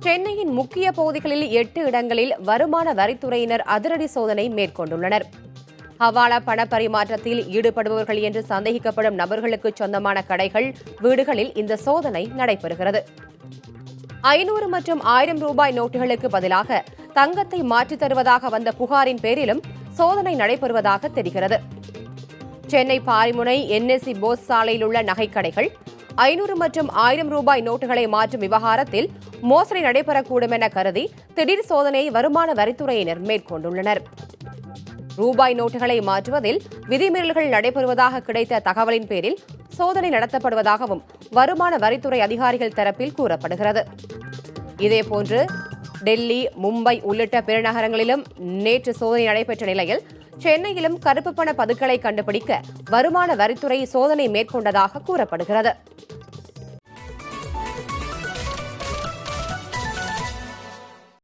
சென்னையின் முக்கிய பகுதிகளில் 8 இடங்களில் வருமான வரித்துறையினர் அதிரடி சோதனை மேற்கொண்டுள்ளனர். ஹவாலா பண பரிமாற்றத்தில் ஈடுபடுபவர்கள் என்று சந்தேகிக்கப்படும் நபர்களுக்கு சொந்தமான கடைகள், வீடுகளில் இந்த சோதனை நடைபெறுகிறது. 500 மற்றும் 1000 ரூபாய் நோட்டுகளுக்கு பதிலாக தங்கத்தை மாற்றித் தருவதாக வந்த புகாரின் பேரிலும் சோதனை நடைபெறுவதாக தெரிகிறது. சென்னை பாரிமுனை NSC போஸ் சாலையில் உள்ள நகைக்கடைகள் 500 மற்றும் 1000 ரூபாய் நோட்டுகளை மாற்றும் விவகாரத்தில் மோசடி நடைபெறக்கூடும் என கருதி திடீர் சோதனையை வருமான வரித்துறையினர் மேற்கொண்டுள்ளனர். ரூபாய் நோட்டுகளை மாற்றுவதில் விதிமீறல்கள் நடைபெறுவதாக கிடைத்த தகவலின் பேரில் சோதனை நடத்தப்படுவதாகவும் வருமான வரித்துறை அதிகாரிகள் தரப்பில் கூறப்படுகிறது. இதேபோன்று டெல்லி, மும்பை உள்ளிட்ட பெருநகரங்களிலும் நேற்று சோதனை நடைபெற்ற நிலையில் சென்னையிலும் கருப்பு பண பதுக்களை கண்டுபிடிக்க வருமான வரித்துறை சோதனை மேற்கொண்டதாக கூறப்படுகிறது.